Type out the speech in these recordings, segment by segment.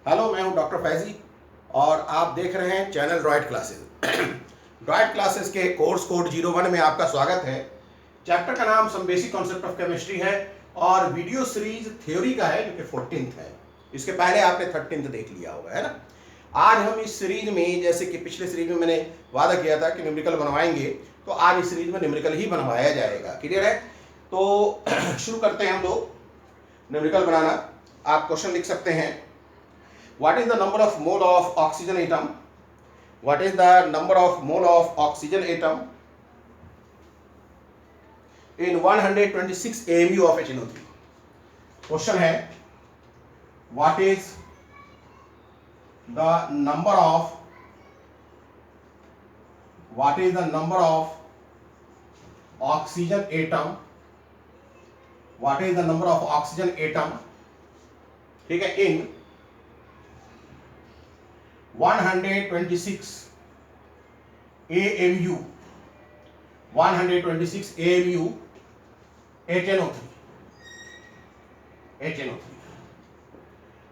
Hello, मैं हूं doctor Faizi और आप देख रहे हैं channel Droid Classes. Droid Classes के कोर्स कोड 01 में आपका स्वागत है। चैप्टर का नाम some basic concept of chemistry है और वीडियो सीरीज थ्योरी का है जो कि 14th है। इसके पहले आपने 13th देख लिया होगा, है ना। आज हम इस सीरीज में, जैसे कि पिछले सीरीज में मैंने वादा किया था कि न्यूमेरिकल बनवाएंगे, तो आज इस सीरीज में न्यूमेरिकल ही बनवाया जाएगा। क्लियर है? तो शुरू करते हैं हम लोग न्यूमेरिकल बनाना। आप क्वेश्चन लिख सकते हैं, what is the number of mole of oxygen atom? What is the number of mole of oxygen atom in 126 AMU of HNO3? Question है, what is the number of oxygen atom? What is the number of oxygen atom, ठीक है, in 126 AMU, 126 AMU HNO3।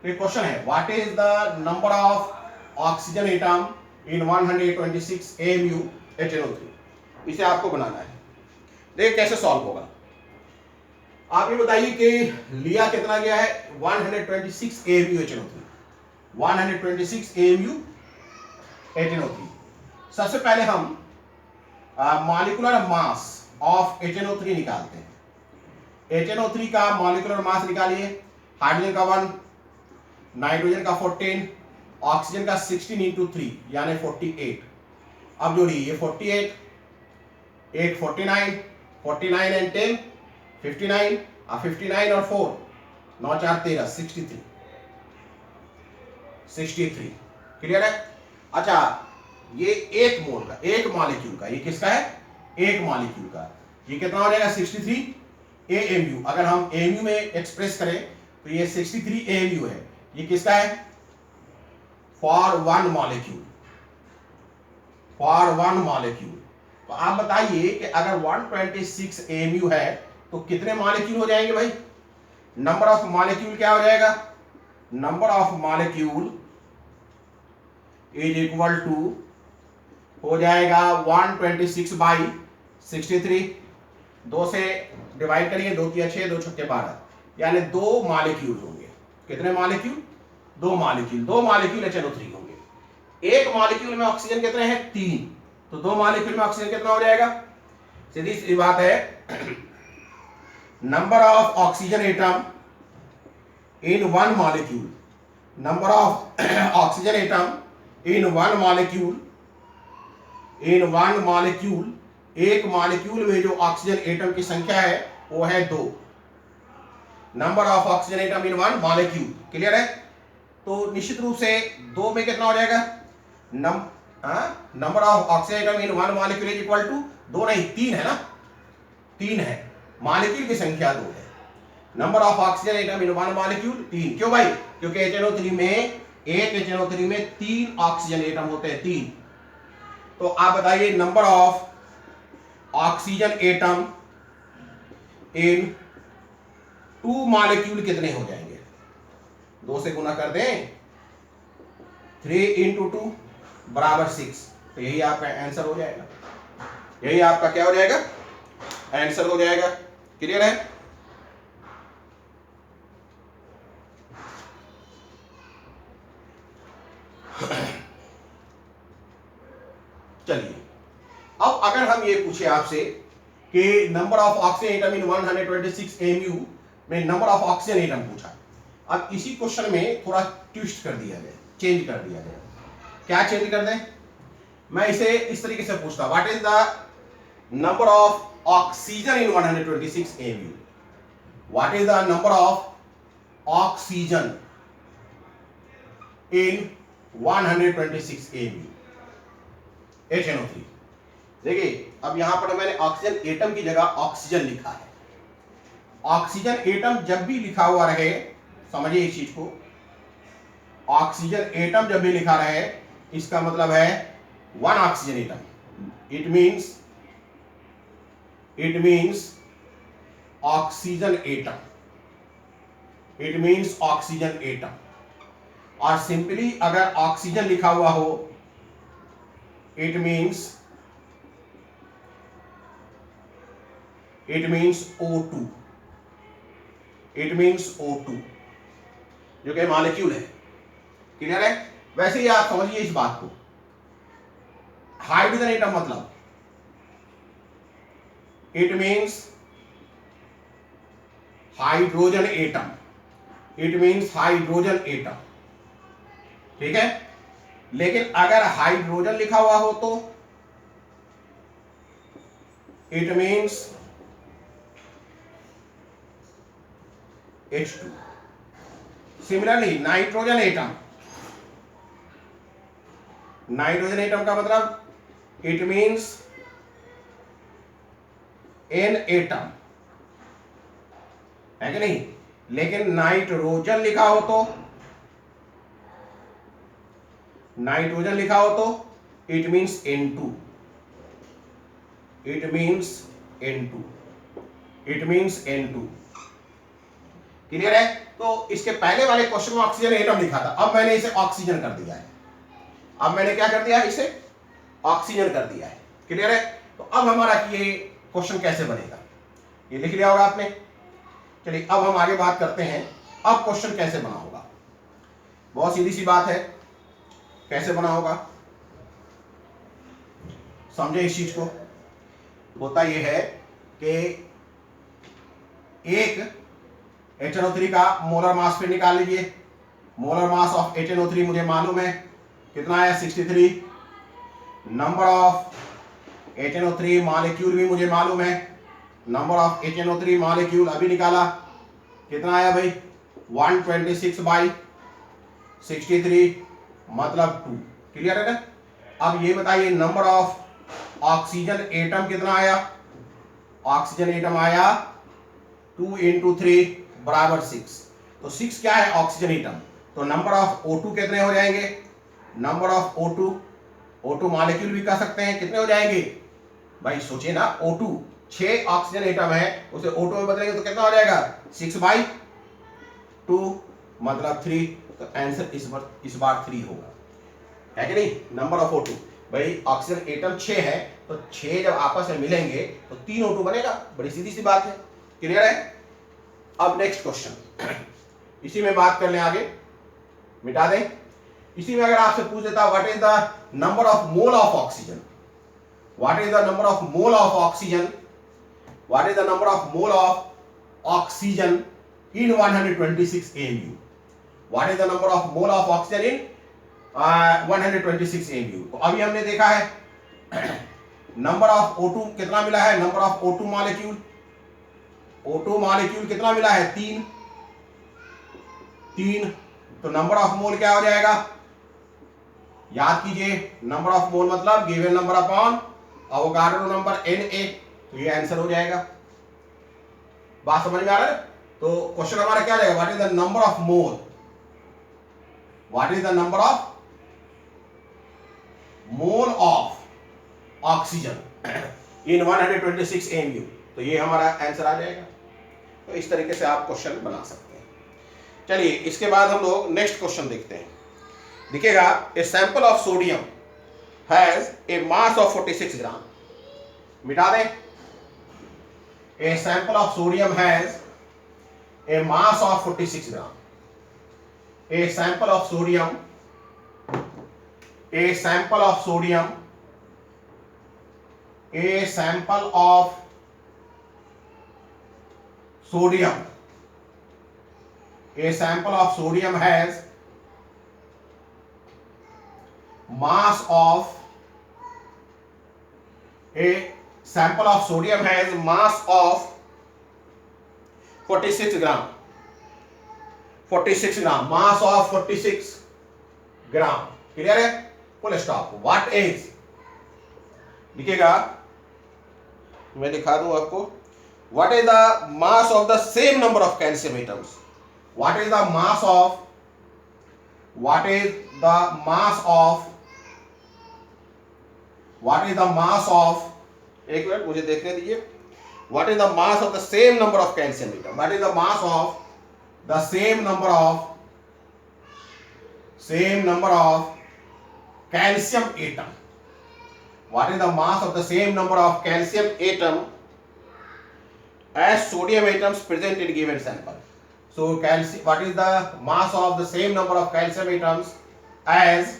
तो question है, what is the number of oxygen atom in 126 AMU HNO3। इसे आपको बनाना है। देखिए कैसे सॉल्व होगा। आप ये बताइए कि लिया कितना गया है, 126 AMU HNO3, 126 AMU HNO3। सबसे पहले हम मॉलिक्यूलर मास ऑफ HNO3 निकालते हैं। HNO3 का मॉलिक्यूलर मास निकालिए। हाइड्रोजन का 1, नाइट्रोजन का 14, ऑक्सीजन का 16 इंटू 3 यानी 48। अब जोड़िए, ये 48, 8 49, 49 एंड 10 59, 59 और 4 9 4 13 63। क्लियर है? अच्छा, ये एक मोल का, एक मॉलिक्यूल का, ये किसका है, एक मॉलिक्यूल का, ये कितना हो जाएगा 63 AMU। अगर हम AMU में एक्सप्रेस करें तो ये 63 AMU है। ये किसका है, for one molecule, for one molecule. तो आप बताइए कि अगर 126 AMU है तो कितने मॉलिक्यूल हो जाएंगे भाई। नंबर ऑफ मॉलिक्यूल क्या हो जाएगा, number of molecule is equal to हो जाएगा 126 बाई 63। 2 से डिवाइड करिए, 2 3 6, 2 6 12, यानी 2 मॉलिक्यूल होंगे। कितने मॉलिक्यूल, 2 मॉलिक्यूल, 2 मॉलिक्यूल HNO3 होंगे। एक मॉलिक्यूल में ऑक्सीजन कितने हैं, 3, तो 2 मॉलिक्यूल में ऑक्सीजन कितना हो जाएगा। सीधी सी बात है, number of oxygen atom in one molecule, number of oxygen atom in one molecule, in one molecule, एक मॉलिक्यूल में जो ऑक्सीजन एटम की संख्या है वो है 2। Number of oxygen atom in one molecule. Clear है? तो निश्चित रूप से 2 में कितना हो जाएगा, number of oxygen atom in one molecule is equal to 2 नहीं 3 है ना, 3 है, मॉलिक्यूल की संख्या 2 है। Number of oxygen atom in one molecule 3। क्यों भाई, क्योंकि HNO3 में, एक HNO3 में 3 ऑक्सीजन एटम होते हैं, 3। तो आप बताइए number of oxygen atom in 2 molecule कितने हो जाएंगे। 2 से गुना कर दें, 3 इंटू 2 बराबर 6। तो यही आपका आंसर हो जाएगा, यही आपका क्या हो जाएगा, आंसर हो जाएगा। क्लियर है? चलिए, अब अगर हम ये पूछे आपसे कि number of oxygen atom in 126 AMU में नंबर ऑफ ऑक्सीजन एटम पूछा। अब इसी क्वेश्चन में थोड़ा ट्विस्ट कर दिया गया, चेंज कर दिया गया। क्या चेंज कर दें, मैं इसे इस तरीके से पूछता, what is the number of oxygen in 126 AMU, what is the number of oxygen in 126 AMU HNO3। देखिए, अब यहां पर मैंने ऑक्सीजन एटम की जगह ऑक्सीजन लिखा है। ऑक्सीजन एटम जब भी लिखा हुआ रहे, समझिए इस चीज को, ऑक्सीजन एटम जब भी लिखा रहे इसका मतलब है one oxygen atom. It means oxygen atom, it means oxygen atom. और सिंपली अगर ऑक्सीजन लिखा हुआ हो it means O2, it means O2 जो कि मॉलिक्यूल है। क्लियर है? वैसे ही आप समझिए इस बात को, हाइड्रोजन एटम मतलब it means hydrogen atom, it means hydrogen atom. ठीक है? लेकिन अगर हाइड्रोजन लिखा हुआ हो तो it means H2। Similarly nitrogen atom, nitrogen atom का मतलब इट मीन्स N एटम, है कि नहीं? लेकिन नाइट्रोजन लिखा हो तो, नाइट्रोजन लिखा हो तो it means N2, it means N2, it means N2। Clear है? तो इसके पहले वाले क्वेश्चन में ऑक्सीजन एटम लिखा था, अब मैंने इसे ऑक्सीजन कर दिया है। अब मैंने क्या कर दिया है? इसे ऑक्सीजन कर दिया है। क्लियर है? तो अब हमारा ये क्वेश्चन कैसे बनेगा, ये लिख लिया होगा आपने। चलिए अब हम आगे बात करते हैं, अब क्वेश्चन कैसे बना होगा। बहुत सीधी सी बात है, कैसे बना होगा समझे इस चीज को। होता यह है कि एक HNO3 का मोलर मास फिर निकाल लीजिए। मोलर मास ऑफ HNO3 मुझे मालूम है कितना है, 63। नंबर ऑफ HNO3 मॉलिक्यूल भी मुझे मालूम है, नंबर ऑफ HNO3 मॉलिक्यूल अभी निकाला, कितना आया भाई 126/63 मतलब 2। क्लियर है ना? अब ये बताइए नंबर ऑफ ऑक्सीजन एटम कितना आया? ऑक्सीजन एटम आया 2 × 3 बराबर 6। तो 6 क्या है? Oxygen atom. तो नंबर ऑफ O2 कितने हो जाएंगे? नंबर ऑफ O2 मॉलिक्यूल भी कह सकते हैं, कितने हो जाएंगे भाई? सोचिए ना, O2 6 ऑक्सीजन एटम है, उसे O2 में बदलेंगे तो कितना हो जाएगा? 6/2 मतलब 3। तो आंसर इस बार 3 होगा, है कि नहीं? नंबर ऑफ O2 भाई, ऑक्सीजन एटम 6 है तो 6 जब आपस में मिलेंगे तो 3 O2 बनेगा। बड़ी सीधी सी बात है। क्लियर है? अब नेक्स्ट क्वेश्चन, इसी में बात कर लें, आगे मिटा दें। इसी में अगर आपसे पूछ देता what is the number of mole of oxygen, what is the number of mole of oxygen, what is the number of mole of oxygen in 126 AMU, what is the number of mole of oxygen in 126 AMU। तो अभी हमने देखा है number of O2 कितना मिला है, number of O2 molecule, O2 molecule कितना मिला है? 3। तो नंबर ऑफ मोल क्या हो जाएगा? याद कीजिए, नंबर ऑफ मोल मतलब given number upon Avogadro number Na। तो ये आंसर हो जाएगा। बात समझ में आ रहा है? तो क्वेश्चन हमारा क्या रहेगा? What is the number of mole, what is the number of mole of oxygen in 126 AMU। तो ये हमारा आंसर आ जाएगा। तो इस तरीके से आप क्वेश्चन बना सकते हैं। चलिए इसके बाद हम लोग नेक्स्ट क्वेश्चन देखते हैं। दिखेगा a sample of sodium has a mass of 46 ग्राम। मिटा दें। A sample of sodium has a mass of 46 gram. A sample of sodium, a sample of sodium, a sample of sodium, a sample of sodium has mass of, a sample of sodium has mass of 46 gram, 46 gram, mass of 46 gram। Clear है? Full stop. What is, लिखिएगा, मैं लिखा दूं आपको, what is the mass of the same number of calcium atoms, what is the mass of, what is the mass of, what is the mass of, एक minute मुझे देखने दीजिए, what is the mass of the same number of calcium atom, what is the mass of the same number of same number of calcium atom. What is the mass of the same number of calcium atom as sodium atoms present in given sample? So calcium, what is the mass of the same number of calcium atoms as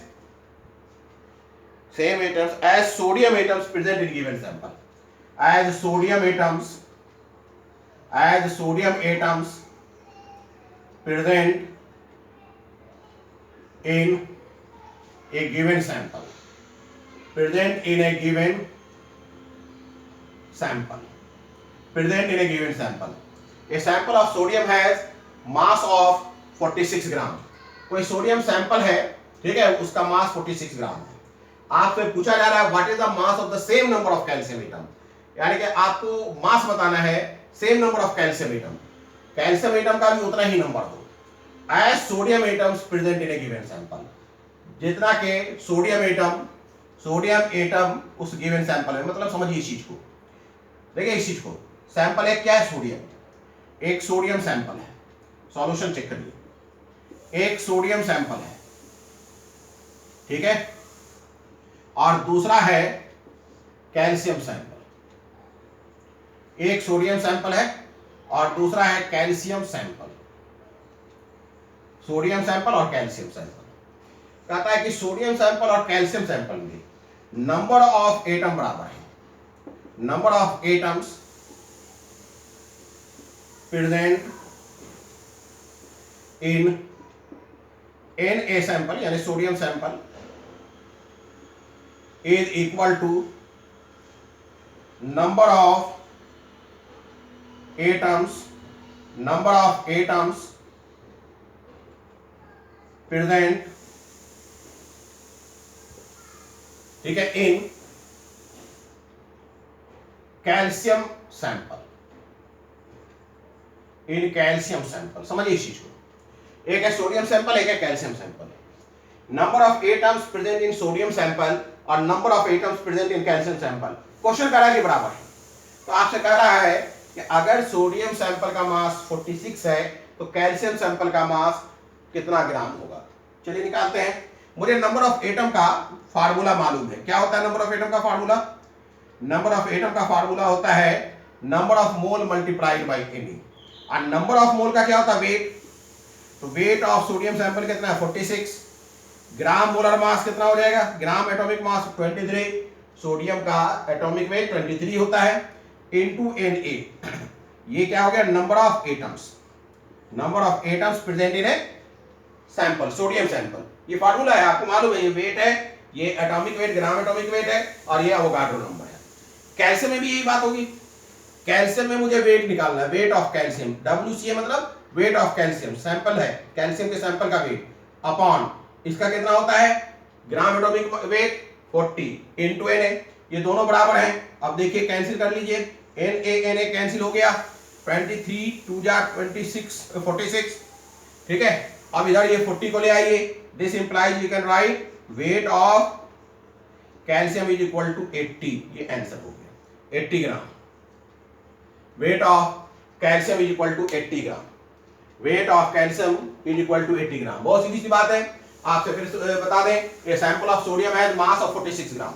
sodium atoms present in given sample? As sodium atoms present in a given sample. Present in a given sample. A sample of sodium has mass of 46 ग्राम. कोई sodium sample है, ठीक है, उसका मास 46 ग्राम है. आपसे पूछा जा रहा है what is the mass of the same number of calcium atom, यानी कि आपको मास बताना है same number of calcium atom. Calcium atom का भी उतना ही नंबर हो as sodium atoms present in a given sample. जितना के सोडियम एटम उस गिवन सैंपल में, मतलब समझिए इस चीज को, देखिए इस चीज को, सैंपल एक क्या है, सोडियम. एक सोडियम सैंपल है, सॉल्यूशन चेक करिए, एक सोडियम सैंपल है, ठीक है, और दूसरा है कैल्शियम सैंपल. एक सोडियम सैंपल है और दूसरा है कैल्शियम सैंपल. सोडियम सैंपल और कैल्शियम सैंपल. कहता है कि सोडियम सैंपल और कैल्शियम सैंपल में नंबर ऑफ एटम बराबर है. Number of atoms present in a sample, यानी sodium sample, is equal to number of atoms present, ठीक है, इन कैल्शियम सैंपल. समझिए इस चीज को, एक है सोडियम सैंपल, एक है calcium sample. Number of atoms present in sodium sample और number of atoms present in calcium sample question कह रहा है कि बराबर है. तो आपसे कह रहा है कि अगर सोडियम सैंपल का मास 46 है तो कैल्शियम सैंपल का मास कितना ग्राम होगा. चलिए निकालते हैं. मुझे नंबर ऑफ एटम का फार्मूला मालूम है. क्या होता है नंबर ऑफ एटम का फार्मूला? नंबर ऑफ एटम का फार्मूला होता है number of mole multiplied by Me. और नंबर ऑफ मोल का क्या होता है? वेट. तो वेट ऑफ सोडियम सैंपल कितना है? 46. ग्राम मोलर मास कितना हो जाएगा? Gram atomic mass 23. सोडियम का एटॉमिक वेट 23 होता है, इनटू Na. ये क्या हो गया? Number of atoms present in a sample, sodium sample. ये फार्मूला है, आपको मालूम है. ये वेट है, ये atomic weight, gram atomic weight है, और ये अवोगाड्रो नंबर है. कैल्शियम में भी यही बात होगी. कैल्शियम में मुझे वेट निकालना है, वेट ऑफ कैल्शियम. WCA मतलब वेट ऑफ कैल्शियम. सैंपल है, कैल्शियम के सैंपल का वेट अपॉन इसका कितना होता है? Gram atomic weight 40 into Na. ये दोनों बराबर हैं. अब देखिए कैंसिल कर लीजिए. Na कैंसिल हो गया. 23 2 जा 26 46, ठीक है. अब इधर ये 40 को ले आइए. This implies you can write weight of calcium is equal to 80. ये आंसर हो गया 80 gram. Weight of calcium is equal to 80 gram. Weight of calcium is equal to 80 gram. बहुत सीधी सी बात है. आपसे फिर बता दें, ये सैंपल ऑफ सोडियम है, मास ऑफ 46 ग्राम.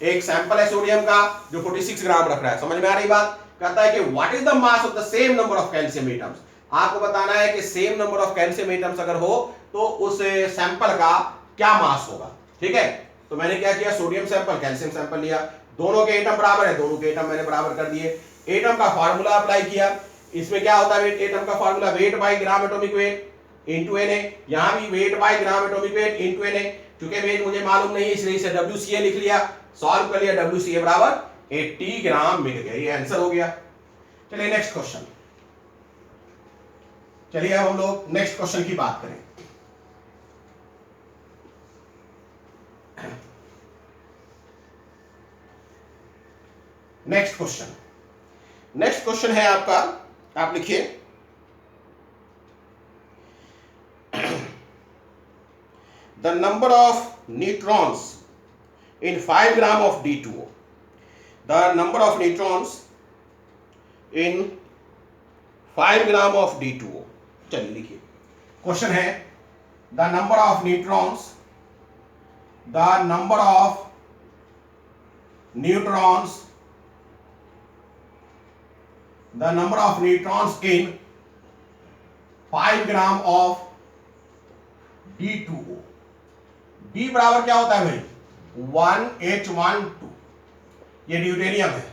एक सैंपल है सोडियम का जो 46 ग्राम रख रहा है. समझ में आ रही बात? कहता है कि what is the mass of the same number of calcium atoms. आपको बताना है कि same number of calcium atoms अगर हो तो उस सैंपल का क्या मास होगा. ठीक है. तो मैंने क्या किया? सोडियम सैंपल, कैल्शियम सैंपल लिया. दोनों के एटम बराबर है, दोनों के एटम मैंने बराबर कर दिए. एटम का फार्मूला अप्लाई किया. इसमें क्या होता है? एटम का formula weight by gram atomic weight into Na. यहां भी weight by gram atomic weight into Na. क्योंकि वेट मुझे मालूम नहीं, इसलिए इसे WCA लिख लिया. सॉल्व कर लिया. WCA बराबर 80 ग्राम मिल गया. ये आंसर हो गया. चलिए नेक्स्ट क्वेश्चन. चलिए अब हम लोग नेक्स्ट क्वेश्चन की बात करें. नेक्स्ट क्वेश्चन है आपका, आप लिखिए. The number of neutrons in 5 gram of D2O. The number of neutrons in 5 gram of D2O. चलिए लिखिए. क्वेश्चन है the number of neutrons, the number of neutrons, the number of neutrons in 5 gram of D2O। D बराबर क्या होता है भाई? 1H12। ये deuterium है।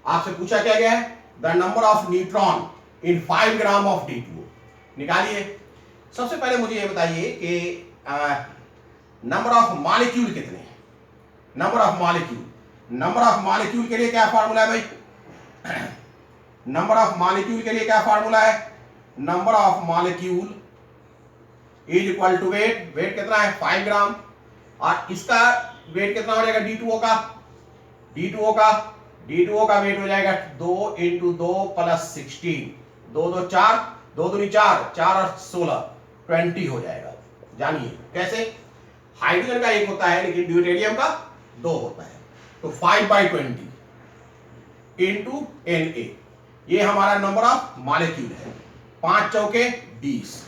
आपसे पूछा क्या गया है? The number of neutron in 5 gram of D2O निकालिए। सबसे पहले मुझे ये बताइए कि नंबर ऑफ मॉलिक्यूल कितने हैं? Number of molecule, number of molecule के लिए क्या फार्मूला है भाई? नंबर ऑफ मॉलिक्यूल के लिए क्या फार्मूला है? Number of molecule is equal to weight. Weight कितना है? 5 ग्राम। और इसका वेट कितना हो जाएगा? D2O का, D2O का, D2O का वेट हो जाएगा 2 इंटू 2 प्लस 16, 2 2 4, 2 दूनी 4, 4 और 16, 20 हो जाएगा। जानिए कैसे? हाइड्रोजन का 1 होता है लेकिन ड्यूटेरियम का 2 होता है, तो 5/20 इंटू Na, ये हमारा नंबर ऑफ मॉलिक्यूल है। 5 चौके 20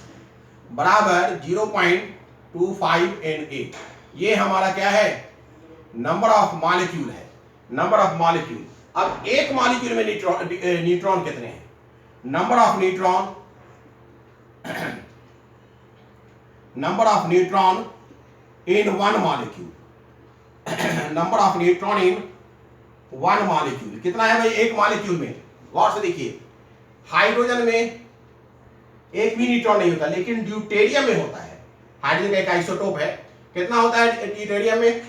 बराबर 0.25 Na, ये हमारा क्या है? नंबर ऑफ मॉलिक्यूल है, नंबर ऑफ मॉलिक्यूल। अब एक मॉलिक्यूल में न्यूट्रॉन कितने हैं? Number of neutron, number of neutron in 1 molecule, number of neutron in 1 molecule कितना है भाई? एक मॉलिक्यूल में। गौर से देखिए, हाइड्रोजन में एक भी न्यूट्रॉन नहीं होता लेकिन ड्यूटेरियम में होता है। हाइड्रोजन का एक आइसोटोप है, कितना होता है ड्यूटेरियम में?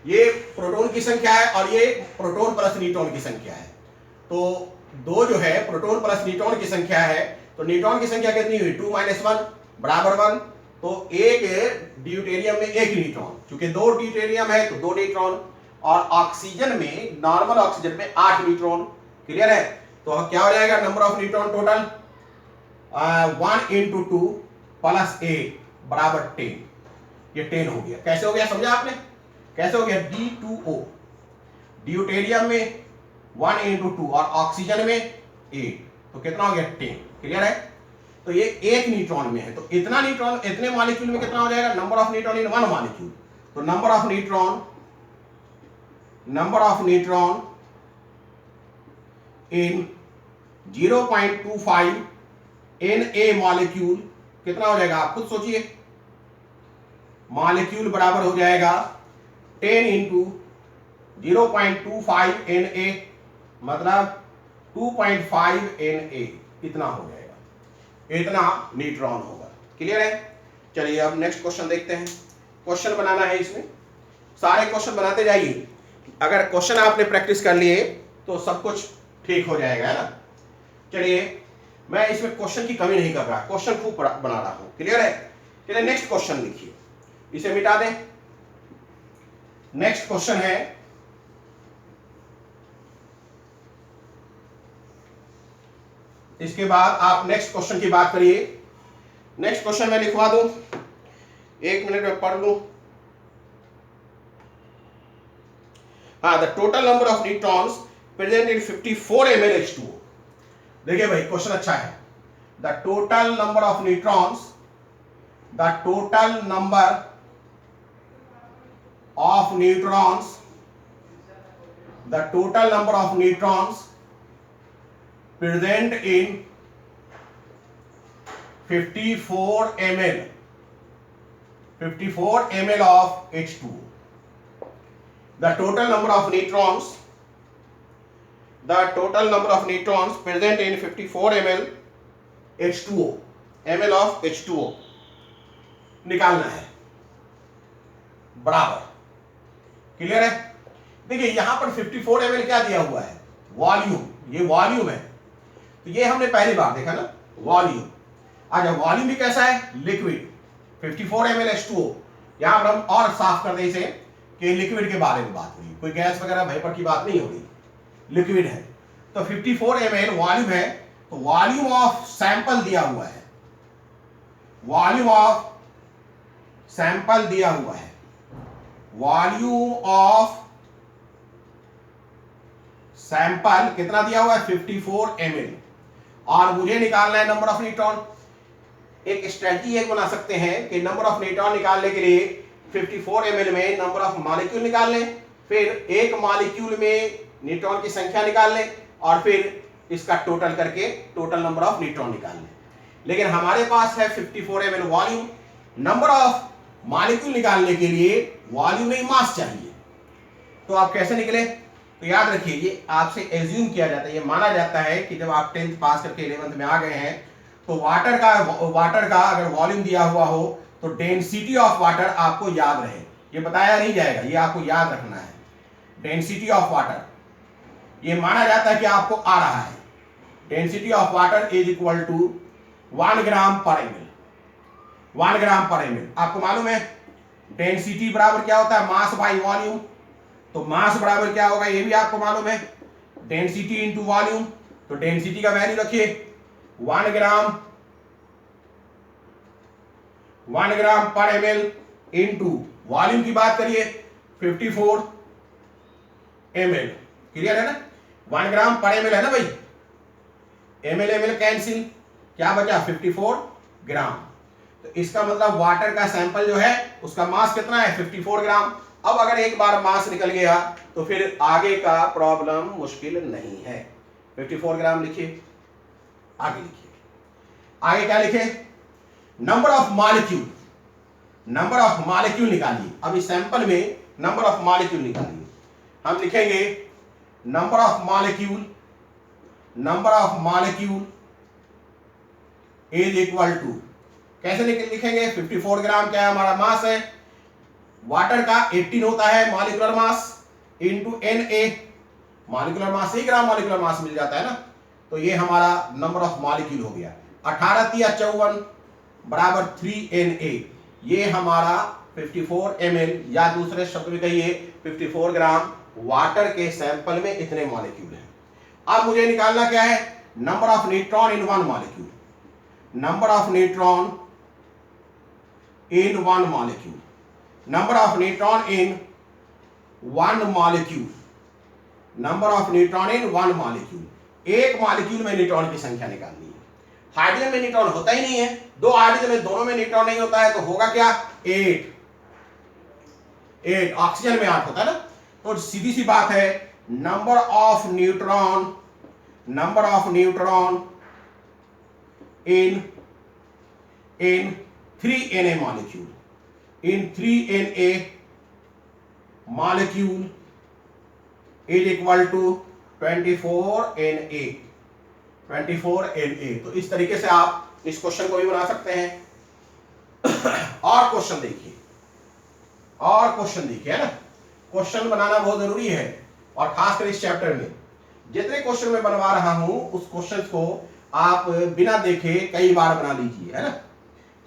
ये प्रोटॉन की संख्या है और ये प्रोटॉन प्लस न्यूट्रॉन की संख्या है। तो 2 जो है प्रोटॉन प्लस न्यूट्रॉन की संख्या है, तो न्यूट्रॉन की संख्या कितनी हुई? 2 - 1 बराबर 1। तो एक ड्यूटेरियम में एक न्यूट्रॉन, क्योंकि 2 ड्यूटेरियम है तो 2 न्यूट्रॉन। और ऑक्सीजन में, नॉर्मल ऑक्सीजन में 8 न्यूट्रॉन। क्लियर है? तो क्या हो जाएगा number of neutron total? 1 into 2 plus 8 बराबर 10। ये 10 हो गया। कैसे हो गया समझा आपने? कैसे हो गया? D2O, ड्यूटेरियम में 1 इंटू 2 और ऑक्सीजन में 8, तो कितना हो गया? 10। क्लियर है? तो ये एक न्यूट्रॉन में है, तो इतना न्यूट्रॉन, इतने मॉलिक्यूल में कितना हो जाएगा? Number of neutron in 1 molecule. तो number of neutron, number of neutron in 0.25 Na molecule कितना हो जाएगा? आप खुद सोचिए। मॉलिक्यूल बराबर हो जाएगा 10 इंटू 0.25 Na, मतलब 2.5 Na, इतना हो जाएगा, इतना न्यूट्रॉन होगा। क्लियर है? चलिए अब नेक्स्ट क्वेश्चन देखते हैं। क्वेश्चन बनाना है, इसमें सारे क्वेश्चन बनाते जाइए। अगर क्वेश्चन आपने प्रैक्टिस कर लिए तो सब कुछ ठीक हो जाएगा, है ना? चलिए, मैं इसमें क्वेश्चन की कमी नहीं कर रहा, क्वेश्चन खूब बना रहा हूं। क्लियर है? चलिए नेक्स्ट क्वेश्चन लिखिए, इसे मिटा दें। नेक्स्ट क्वेश्चन है, इसके बाद आप नेक्स्ट क्वेश्चन की बात करिए। नेक्स्ट क्वेश्चन मैं लिखवा दूं, 1 मिनट में पढ़ लूं। हाँ, the total number of neutrons present in 54 ml H2O। देखिए भाई, क्वेश्चन अच्छा है। The total number of neutrons, the total number of neutrons, the total number of neutrons present in 54 ml, 54 ml of H2O. The total number of neutrons, the total number of neutrons present in 54 ml H2O, ml of H2O निकालना है बराबर। Clear है? देखिए यहां पर 54 ml क्या दिया हुआ है? वॉल्यूम, ये वॉल्यूम है। तो ये हमने पहली बार देखा ना, वॉल्यूम। अच्छा, वॉल्यूम भी कैसा है? लिक्विड। 54 ml H2O, यहां पर हम और साफ कर दें इसे कि लिक्विड के बारे में बात हुई, कोई गैस वगैरह वेपर की बात नहीं हो रही, लिक्विड है। तो 54 ml वॉल्यूम है, तो वॉल्यूम ऑफ सैंपल दिया हुआ है, वॉल्यूम ऑफ सैंपल दिया हुआ है, वॉल्यूम ऑफ सैंपल कितना दिया हुआ है? 54 ml। और मुझे निकालना है नंबर ऑफ न्यूट्रॉन। एक स्ट्रेटजी एक बना सकते हैं कि नंबर ऑफ न्यूट्रॉन निकालने के लिए 54 ml में नंबर ऑफ मॉलिक्यूल निकाल लें, फिर एक मॉलिक्यूल में न्यूट्रॉन की संख्या निकाल लें और फिर इसका टोटल करके टोटल नंबर ऑफ न्यूट्रॉन निकाल लें। लेकिन हमारे पास है 54 ml volume, number of molecule निकालने के लिए वॉल्यूम नहीं मास चाहिए। तो आप कैसे निकले? तो याद रखिए, ये आपसे एज्यूम किया जाता है, ये माना जाता है कि जब आप 10th पास करके 11th में आ गए हैं तो वाटर का अगर वॉल्यूम दिया हुआ हो तो डेंसिटी ऑफ वाटर आपको याद रहे। ये बताया नहीं जाएगा, ये आपको याद रखना है। डेंसिटी ऑफ वाटर ये माना जाता है कि आपको आ रहा है। Density of water is equal to 1 gram per ml। 1 gram per ml आपको मालूम है डेंसिटी बराबर क्या होता है? Mass by volume. तो मास बराबर क्या होगा ये भी आपको मालूम है, डेंसिटी इंटू वॉल्यूम। तो डेंसिटी का वैल्यू रखिए 1 gram per ml into volume की बात करिए 54 ml। क्लियर है ना? 1 ग्राम पर ml है ना भाई, ml कैंसिल, क्या बचा? 54 ग्राम। तो इसका मतलब वाटर का सैंपल जो है उसका मास कितना है? 54 ग्राम। अब अगर एक बार मास निकल गया तो फिर आगे का प्रॉब्लम मुश्किल नहीं है। 54 ग्राम लिखिए, आगे लिखिए। आगे क्या लिखे? Number of molecule. Number of molecule निकालिए। अब इस सैंपल में नंबर ऑफ मॉलिक्यूल निकालिए। हम लिखेंगे number of molecule is equal to, कैसे लिखेंगे? 54 ग्राम क्या है? हमारा मास है। वाटर का 18 होता है molecular mass into Na। Molecular mass ही ग्राम मॉलिक्यूलर मास मिल जाता है ना। तो ये हमारा नंबर ऑफ मॉलिक्यूल हो गया। 18 × 54 बराबर 3Na। ये हमारा 54 ml या दूसरे शब्द में कहिए 54 ग्राम वाटर के सैंपल में इतने मॉलिक्यूल हैं। अब मुझे निकालना क्या है? Number of neutron in one molecule. Number of neutron in one molecule. Number of neutron in one molecule. Number of neutron in one molecule. एक मॉलिक्यूल में न्यूट्रॉन की संख्या निकालनी है। हाइड्रोजन में न्यूट्रॉन होता ही नहीं है, दो हाइड्रोजन में दोनों में न्यूट्रॉन नहीं होता है, तो होगा क्या? 8। ऑक्सीजन में 8 होता है ना। तो सीधी सी बात है, number of neutron in 3Na molecule, in 3Na molecule is equal to 24Na। 24Na। तो इस तरीके से आप इस क्वेश्चन को भी बना सकते हैं। और क्वेश्चन देखिए, है ना। क्वेश्चन बनाना बहुत जरूरी है, और खासकर इस चैप्टर में जितने क्वेश्चन मैं बनवा रहा हूं उस क्वेश्चन को आप बिना देखे कई बार बना लीजिए, है ना।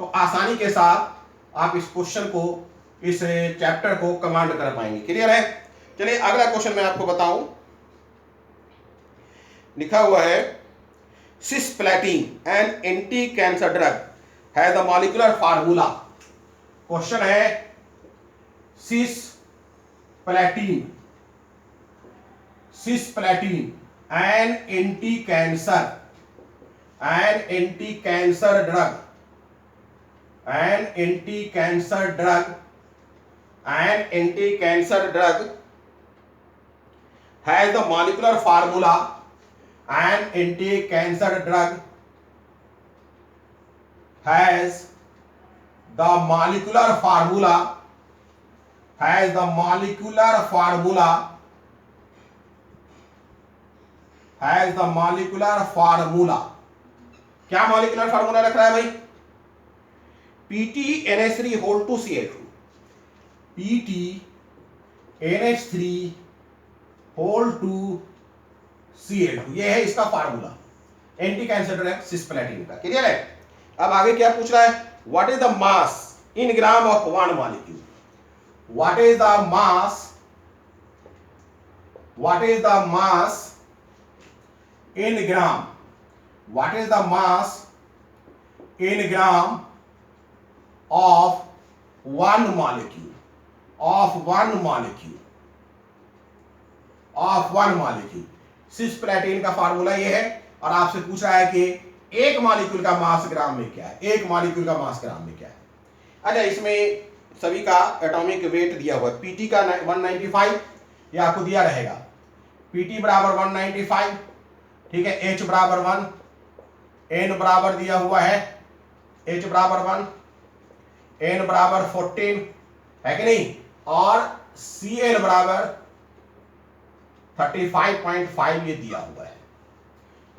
तो आसानी के साथ आप इस क्वेश्चन को, इस चैप्टर को कमांड कर पाएंगे। क्लियर है? चलिए अगला क्वेश्चन मैं आपको बताऊं। लिखा हुआ है cisplatin an anti cancer drug है द मॉलिक्यूलर फार्मूला। क्वेश्चन है cisplatin an anti cancer drug has the molecular formula and anti-cancer drug has the molecular formula क्या मॉलिक्यूलर फार्मूला रख रहा है भाई? PtNH3 whole 2 Cl2। PtNH3 whole 2 Cl2 ये है इसका formula anti cancer drug cisplatin का। क्लियर है? अब आगे क्या पूछ रहा है? What is the mass in gram of one molecule. What is the mass in gram? What is the mass in gram of one molecule? Cisplatin का formula ये है, और आपसे पूछ रहा है कि एक मॉलिक्यूल का मास ग्राम में क्या है, एक मॉलिक्यूल का मास ग्राम में क्या है। अच्छा, इसमें सभी का एटॉमिक वेट दिया हुआ है। पीटी का 195 ये आपको दिया रहेगा, पीटी बराबर 195, ठीक है। एच बराबर 1, एन बराबर दिया हुआ है, एच बराबर 1, एन बराबर 14 है कि नहीं, और सी एल बराबर 35.5 ये दिया हुआ है।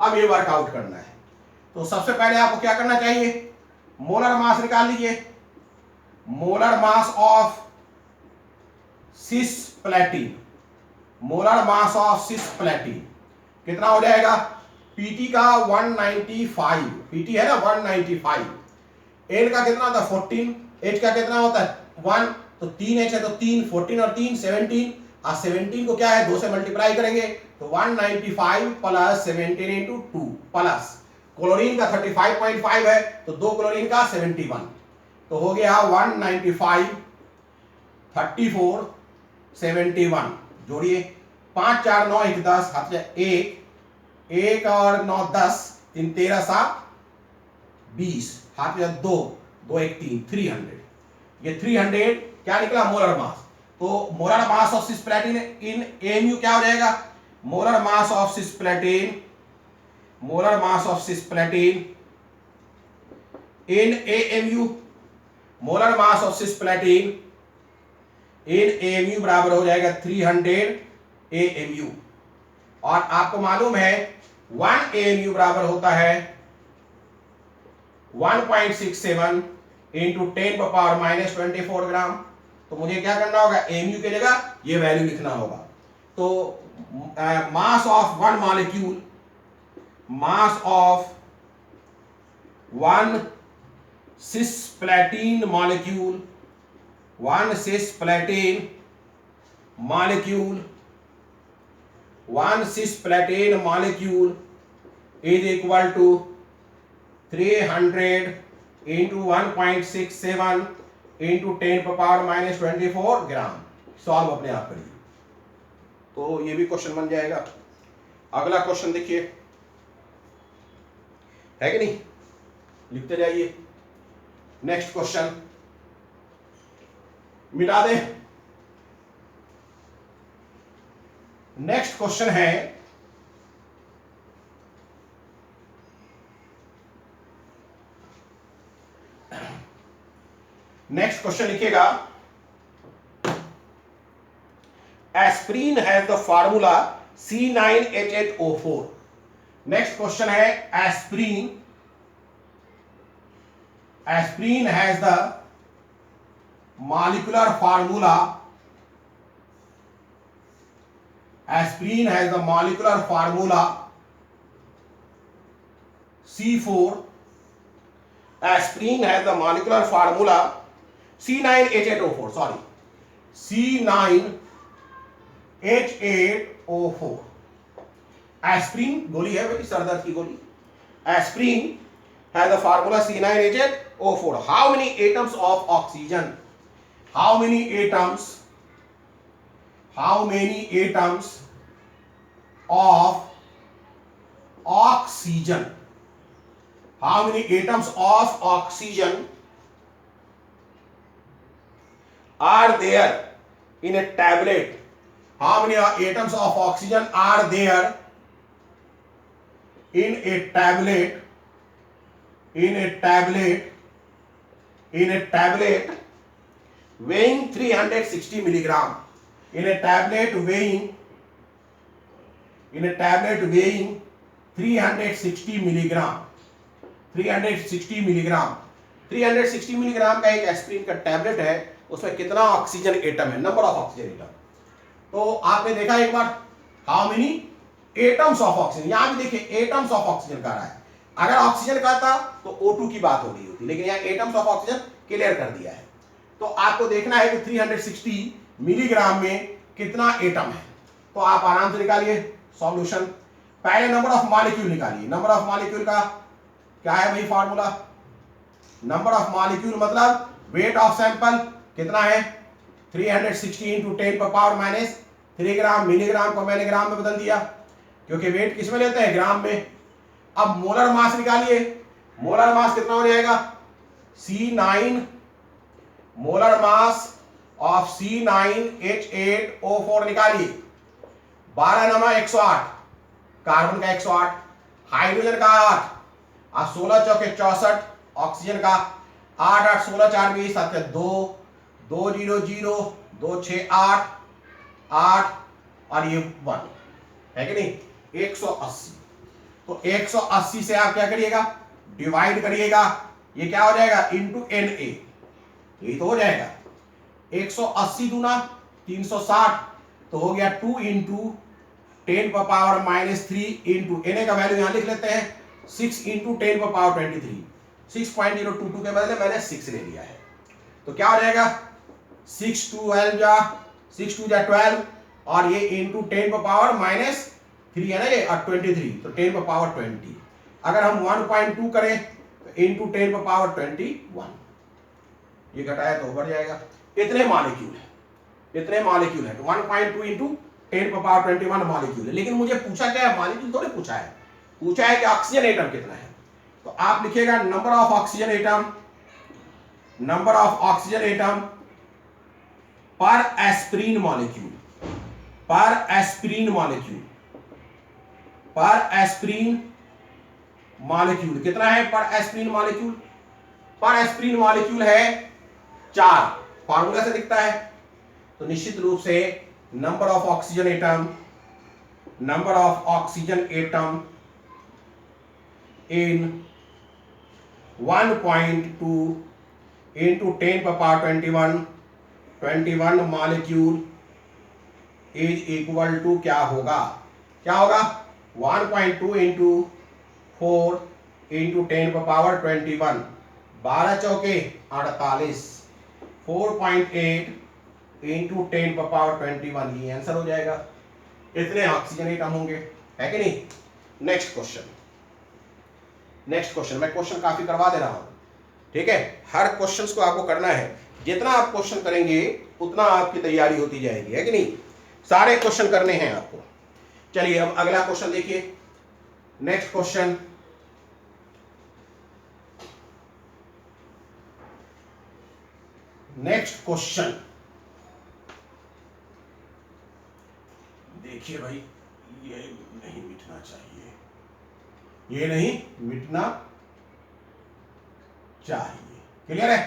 अब ये वर्कआउट करना है, तो सबसे पहले आपको क्या करना चाहिए, मोलर मास निकाल लीजिए। Molar mass of cisplatin, molar mass of cisplatin कितना हो जाएगा, पीटी का 195, पीटी है ना 195, एन का कितना होता है 14, एच का कितना होता है 1, तो 3 एच है तो 3, 14 और 3 17, और 17 को क्या है 2 से मल्टीप्लाई करेंगे तो 195 प्लस 17 इंटू 2 प्लस क्लोरीन का 35.5 है तो 2 क्लोरीन का 71, तो हो गया 195 34 71, जोड़िए 5 4 9 1 10 हाथ से 1 और 9 10 3 13 7 20 हाथ में 2 2 1 3 300, ये 300 क्या निकला मोलर मास। तो molar mass of cisplatin in MU क्या हो जाएगा, molar mass of cisplatin, molar mass of cisplatin in AMU, molar mass of cisplatin in AMU बराबर हो जाएगा 300 एएमयू, और आपको मालूम है 1 एएमयू बराबर होता है 1.67 इंटू 10⁻⁻24 ग्राम। तो मुझे क्या करना होगा, एमयू की जगह ये वैल्यू लिखना होगा। तो mass of one molecule, mass of one cisplatin molecule, one cisplatin molecule, one cisplatin molecule is equal to 300 into 1.67 into 10⁻⁻24 gram. Solve अपने आप करिए, तो ये भी क्वेश्चन बन जाएगा। अगला क्वेश्चन देखिए, है कि नहीं, लिखते जाइए। नेक्स्ट क्वेश्चन मिटा दे। नेक्स्ट क्वेश्चन है नेक्स्ट क्वेश्चन लिखिएगा, aspirin has the formula C9H8O4। Next question है aspirin has the molecular formula, aspirin has the molecular formula C4, aspirin has the molecular formula C9H8O4, sorry C9H8O4। Aspirin गोली है भाई, सरदर्द की गोली। Aspirin has the formula C9H8O4। How many atoms of oxygen, how many atoms of oxygen, how many atoms of oxygen are there in a tablet, how many atoms of oxygen are there in a tablet weighing 360 milligram, in a tablet weighing 360 milligram, 360 milligram, 360 milligram का एक aspirin का tablet है, उसमें कितना oxygen atom है, number of oxygen atom. तो आपने देखा एक बार, how many atoms of oxygen, यहां भी देखिए एटम्स ऑफ ऑक्सीजन कह रहा है। अगर ऑक्सीजन कहता तो O2 की बात हो रही होती, लेकिन यहां एटम्स ऑफ ऑक्सीजन क्लियर कर दिया है। तो आपको देखना है कि 360 मिलीग्राम में कितना एटम है। तो आप आराम से निकालिए सॉल्यूशन। पहले नंबर ऑफ मॉलिक्यूल निकालिए। नंबर ऑफ मॉलिक्यूल का क्या है भाई फॉर्मूला, नंबर ऑफ मॉलिक्यूल मतलब वेट ऑफ सैंपल कितना है 360 इंटू 10⁻³ ग्राम। मिलीग्राम को मैंने ग्राम में बदल दिया, क्योंकि वेट किस में लेते हैं, ग्राम में। अब मोलर मास निकालिए, मोलर मास कितना हो जाएगा, C9, molar mass of C9H8O4 निकालिए, 12 नमा 108, कार्बन का 108, हाइड्रोजन का 8, 16 चौके 64, ऑक्सीजन का 8 8 16 4 20 7 2 2 0 0 2 6 8 8 और ये 1 है कि नहीं, 180। तो 180 से आप क्या करिएगा, डिवाइड करिएगा, ये क्या हो जाएगा, इंटू Na, यही तो हो जाएगा। 180 दूना 360, तो हो गया 2 इंटू 10⁻³ इंटू Na का वैल्यू यहां लिख लेते हैं, 6 इंटू 10⁻23, 6.022 के बदले मैंने 6 ले लिया है। तो क्या हो जाएगा, 6 2 जा 12 और ये इंटू 10⁻³ है ना ये, और 23 तो 10⁻20। अगर हम 1.2 करें तो इंटू 10⁻21, ये घटाया तो बढ़ जाएगा। इतने मॉलिक्यूल है, इतने मॉलिक्यूल है, तो 1.2 इंटू 10⁻21 मॉलिक्यूल है। लेकिन मुझे पूछा क्या है, मॉलिक्यूल थोड़े पूछा है, पूछा है कि ऑक्सीजन एटम कितना है। तो आप लिखिएगा number of oxygen atom, number of oxygen atom पर एस्पिरिन मॉलिक्यूल, पर एस्पिरिन मॉलिक्यूल, पर एस्पिरिन मॉलिक्यूल कितना है, पर एस्पिरिन मॉलिक्यूल, पर एस्पिरिन मॉलिक्यूल है 4, फार्मूला से दिखता है। तो निश्चित रूप से number of oxygen atom, number of oxygen atom in 1.2 into 10⁻21 molecule is equal to क्या होगा, क्या होगा, 1.2 इंटू 4 इंटू 10⁻21, 12 चौके 48, 4.8 इंटू 10⁻21, ये आंसर हो जाएगा। इतने ऑक्सीजन एटम होंगे, है कि नहीं। नेक्स्ट क्वेश्चन, नेक्स्ट क्वेश्चन, मैं क्वेश्चन काफी करवा दे रहा हूं, ठीक है। हर क्वेश्चन को आपको करना है, जितना आप क्वेश्चन करेंगे उतना आपकी तैयारी होती जाएगी, है कि नहीं। सारे क्वेश्चन करने हैं आपको। चलिए अब अगला क्वेश्चन देखिए, नेक्स्ट क्वेश्चन, नेक्स्ट क्वेश्चन देखिए भाई, ये नहीं मिटना चाहिए, ये नहीं मिटना चाहिए, क्लियर है।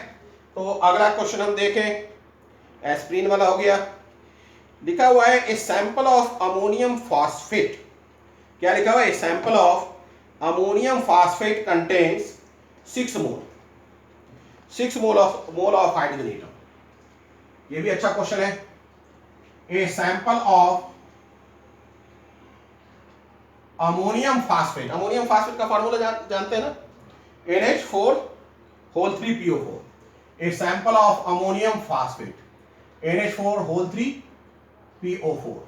तो अगला क्वेश्चन हम देखें, एस्पिरिन वाला हो गया, लिखा हुआ है a sample of ammonium phosphate, क्या लिखा हुआ है, sample of ammonium phosphate contains 6 mole, 6 mole of hydrogen atom. ये भी अच्छा क्वेश्चन है। A sample of ammonium phosphate, ammonium phosphate का फार्मूला जानते हैं ना, NH4 3PO4। A sample of ammonium phosphate, NH4 3PO4।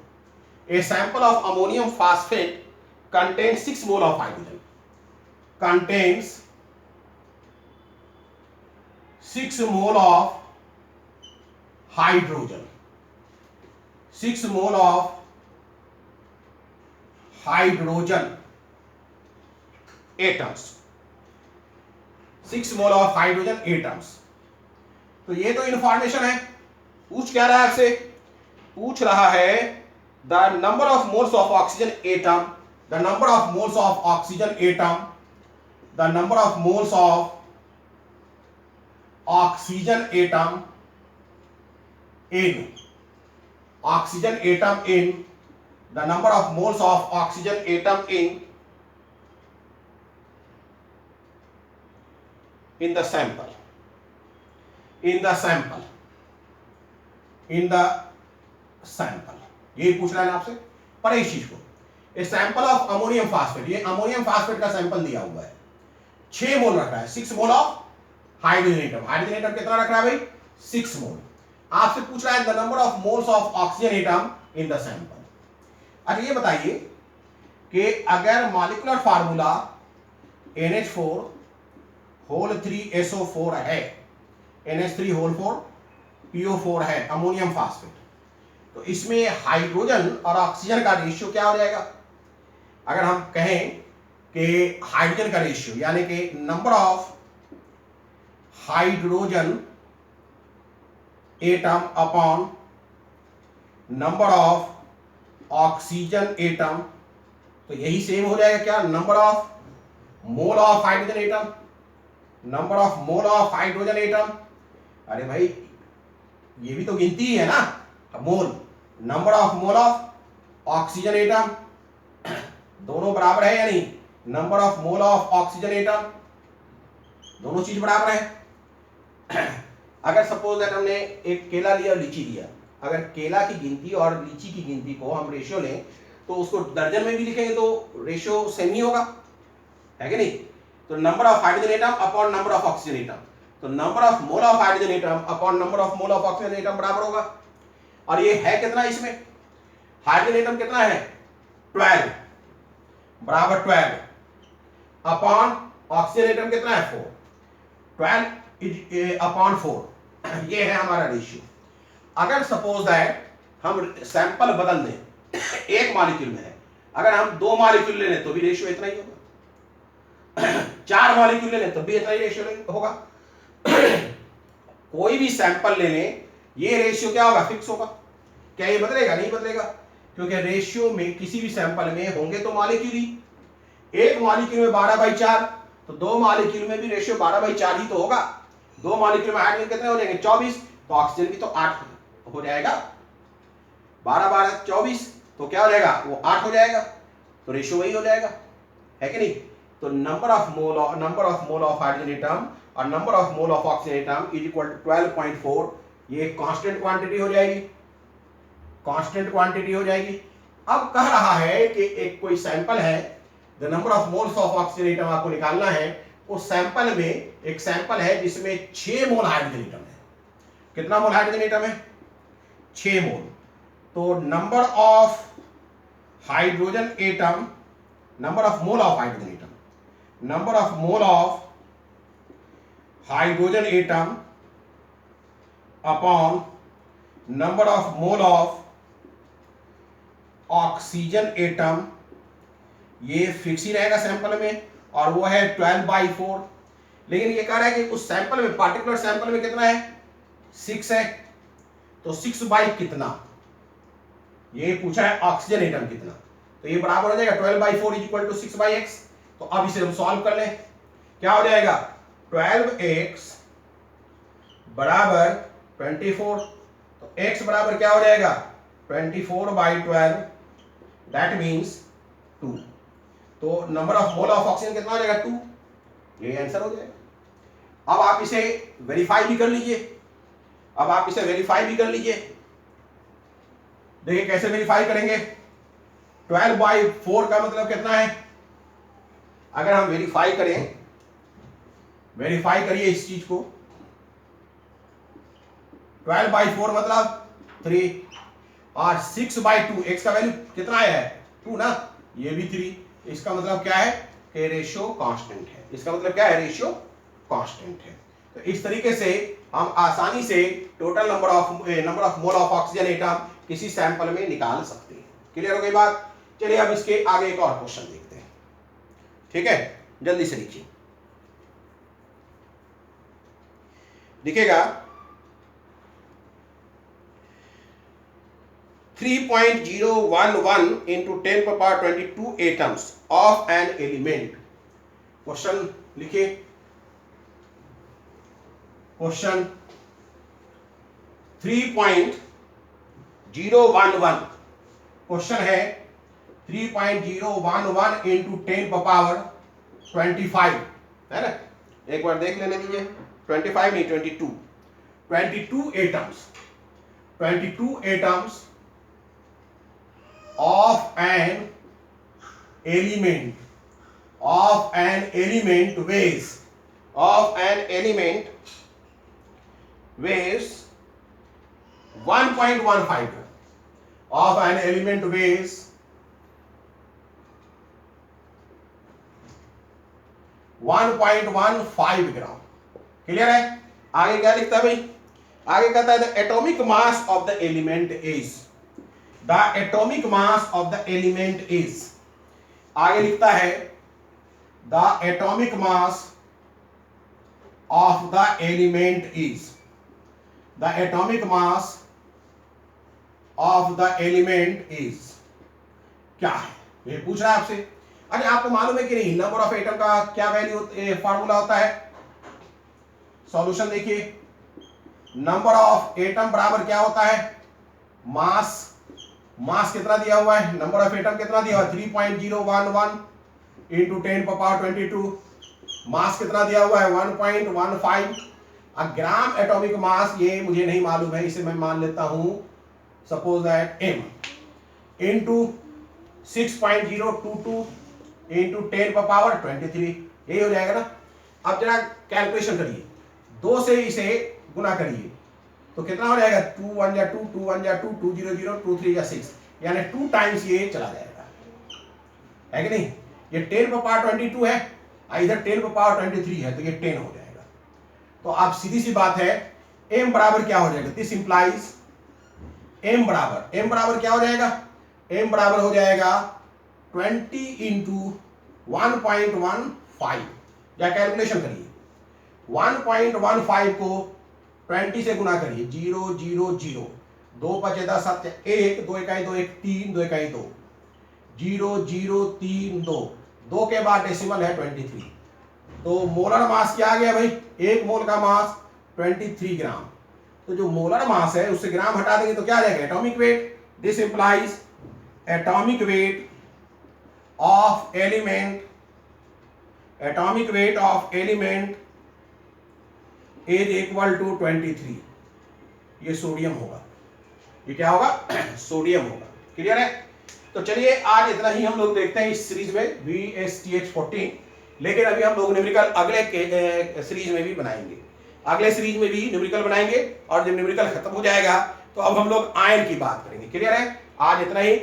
A sample of ammonium phosphate contains 6 mole of hydrogen, contains 6 mole of hydrogen, 6 mole of hydrogen atoms, 6 mole of hydrogen atoms। तो ये तो information है। पूछ क्या रहा है आपसे, पूछ रहा है the number of moles of oxygen atom, the number of moles of oxygen atom, the number of moles of oxygen atom in, oxygen atom in, the number of moles of oxygen atom in the sample, in the sample, in the sample, ये पूछ रहा है आपसे। पर इस चीज को, a sample of ammonium phosphate, ये अमोनियम फास्फेट का सैंपल दिया हुआ है, 6 मोल रख रहा है, 6 मोल of hydrogen atom, hydrogen atom कितना रख रहा है भाई, 6 मोल। आपसे पूछ रहा है the number of moles of oxygen atom in the sample. अच्छा ये बताइए कि अगर मॉलिक्यूलर फार्मूला NH4 है, NH3 है, अमोनियम फास्फेट, तो इसमें हाइड्रोजन और ऑक्सीजन का रेशियो क्या हो जाएगा। अगर हम कहें कि हाइड्रोजन का रेशियो यानी कि number of hydrogen atom upon number of oxygen atom, तो यही सेम हो जाएगा क्या, number of mole of hydrogen atom, number of mole of hydrogen atom. अरे भाई ये भी तो गिनती ही है ना, mole, number of mole of oxygen atom, दोनों बराबर है या नहीं, number of mole of oxygen atom, दोनों चीज बराबर है। अगर सपोज दैट हमने एक केला लिया और लीची लिया, अगर केला की गिनती और लीची की गिनती को हम रेशियो लें तो उसको दर्जन में भी लिखेंगे तो रेशियो सेम ही होगा, है कि नहीं। तो number of hydrogen atom upon number of oxygen atom, तो number of mole of hydrogen atom upon number of mole of oxygen atom बराबर होगा। और ये है कितना, इसमें हाइड्रोजन एटम कितना है 12 बराबर 12 अपॉन ऑक्सीजन एटम कितना है 4, 12 अपॉन 4, ये है हमारा रेशियो। अगर सपोज दैट हम सैंपल बदल दें, एक मॉलिक्यूल में है, अगर हम 2 मॉलिक्यूल ले लें तो भी रेशियो इतना ही होगा, 4 मॉलिक्यूल ले लें तो भी इतना ही रेशियो होगा। कोई भी सैंपल ले लें, ये रेशियो क्या होगा, फिक्स होगा। क्या ये बदलेगा, नहीं बदलेगा, क्योंकि रेशियो में किसी भी सैंपल में होंगे तो मॉलिक्यूल ही, एक मॉलिक्यूल में 12/4, तो 2 मॉलिक्यूल में भी रेशियो 12/4 ही तो होगा। 2 मॉलिक्यूल में हाइड्रोजन कितने हो जाएंगे 24, तो ऑक्सीजन भी तो 8 हो जाएगा, 12 12 24, तो क्या हो जाएगा वो 8 हो जाएगा, तो रेशियो वही हो जाएगा, है कि नहीं। तो number of mole of hydrogen atom और number of mole of oxygen atom is equal to 12.4, ये कांस्टेंट क्वांटिटी हो जाएगी, कांस्टेंट क्वांटिटी हो जाएगी। अब कह रहा है कि एक कोई सैंपल है, the number of moles of oxygen atom आपको निकालना है। उस सैंपल में एक सैंपल है जिसमें 6 मोल हाइड्रोजन एटम है। कितना मोल हाइड्रोजन एटम है 6 मोल। तो number of hydrogen atom, number of mole of hydrogen atom, number of mole of hydrogen atom upon number of mole of oxygen atom, ये फिक्स ही रहेगा सैंपल में, और वो है 12/4। लेकिन ये कह रहा है कि उस सैंपल में, पार्टिकुलर सैंपल में कितना है 6 है, तो 6 बाई कितना, ये पूछा है ऑक्सीजन एटम कितना, तो ये बराबर हो जाएगा 12/4 इज इक्वल टू 6/x। तो अब इसे हम सॉल्व कर लें, क्या हो जाएगा 12x बराबर 24, तो x बराबर क्या हो जाएगा 24/12, दैट मीन्स 2। तो number of mole of oxygen कितना हो जाएगा 2, ये आंसर हो जाएगा। अब आप इसे वेरीफाई भी कर लीजिए, अब आप इसे वेरीफाई भी कर लीजिए। देखिए कैसे वेरीफाई करेंगे, 12/4 का मतलब कितना है, अगर हम वेरीफाई करें, वेरीफाई करिए इस चीज को, 12/4 मतलब 3, और 6/2, x का वैल्यू कितना आया है 2 ना, ये भी 3, इसका मतलब क्या है कि रेशियो कांस्टेंट है, इसका मतलब क्या है रेशियो कांस्टेंट है। तो इस तरीके से हम आसानी से total number of mole of oxygen atom किसी सैंपल में निकाल सकते हैं। क्लियर हो गई बात। चलिए अब इसके आगे एक और क्वेश्चन देखते हैं, ठीक है, जल्दी से लिखिए, लिखेगा 3.011 into 10⁻22 atoms of an element। Question लिखिए, क्वेश्चन 3.011, क्वेश्चन है 3.011 into 10⁻25, है ना, एक बार देख लेने दीजिए, 25 नहीं 22, 22 atoms of an element weighs 1.15 gram, of an element weighs 1.15 gram. Clear है। आगे क्या लिखता है भाई, आगे कहता है the atomic mass of the element is, the atomic mass of the element is, आगे लिखता है the atomic mass of the element is, the atomic mass of the element is क्या है, ये पूछ रहा है आपसे। अरे आपको मालूम है कि नहीं नंबर ऑफ एटम का क्या वैल्यू फार्मूला होता है? सॉल्यूशन देखिए, नंबर ऑफ एटम बराबर क्या होता है? मास, मास कितना दिया हुआ है, नंबर ऑफ एटम कितना दिया हुआ है 3.011 इंटू 10⁻22। मास कितना दिया हुआ है 1.15। अब ग्राम एटॉमिक मास ये मुझे नहीं मालूम है, इसे मैं मान लेता हूं suppose that m into 6.022 into 10⁻23, यही हो जाएगा ना। अब जरा कैलकुलेशन करिए, 2 से इसे गुना करिए तो कितना हो जाएगा 2 1 2 2 1 2 2 0 0 2 3 6, यानी 2 टाइम्स ये चला जाएगा, है कि नहीं? ये 10⁻22 है, इधर 10⁻23 है, तो ये 10 हो जाएगा। तो अब सीधी सी बात है m बराबर क्या हो जाएगा, दिस इंप्लाइज m बराबर क्या हो जाएगा, m बराबर हो जाएगा 20 इंटू 1.15, या कैलकुलेशन करिए 1.15 को 20 से गुना करिए 0 0 0, 2 5 10 7 1, 2 इकाई 2 1 3, 2 इकाई 2, 0 0 3 2, 2 के बाद डेसिमल है 23, तो मोलर मास क्या आ गया भाई, एक मोल का मास 23 ग्राम। तो जो मोलर मास है उससे ग्राम हटा देंगे तो क्या आ जाएगा atomic weight. This implies atomic weight of element, atomic weight of element is equal to 23। ये सोडियम होगा, ये क्या होगा सोडियम होगा। क्लियर है? तो चलिए आज इतना ही हम लोग देखते हैं इस सीरीज में VSTH14, लेकिन अभी हम लोग न्यूमेरिकल अगले सीरीज में भी बनाएंगे, अगले सीरीज में भी न्यूमेरिकल बनाएंगे, और जब न्यूमेरिकल खत्म हो जाएगा तो अब हम लोग आयन की बात करेंगे। क्लियर है? आज इतना ही,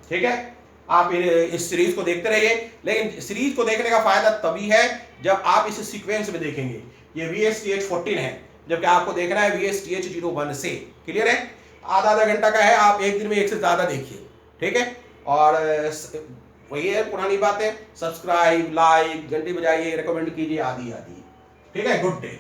ठीक है? आप इस सीरीज को देखते रहिए, लेकिन सीरीज को देखने का फायदा तभी है जब आप इस सीक्वेंस में देखेंगे। ये VSTH14 है, जबकि आपको देखना है VSTH01 से। क्लियर है? आधा घंटा का है, आप एक दिन में एक से ज्यादा देखिए, ठीक है? और वही है पुरानी बातें, सब्सक्राइब, लाइक, घंटी बजाइए, रिकमेंड कीजिए, आदि आदि। ठीक है? Good day.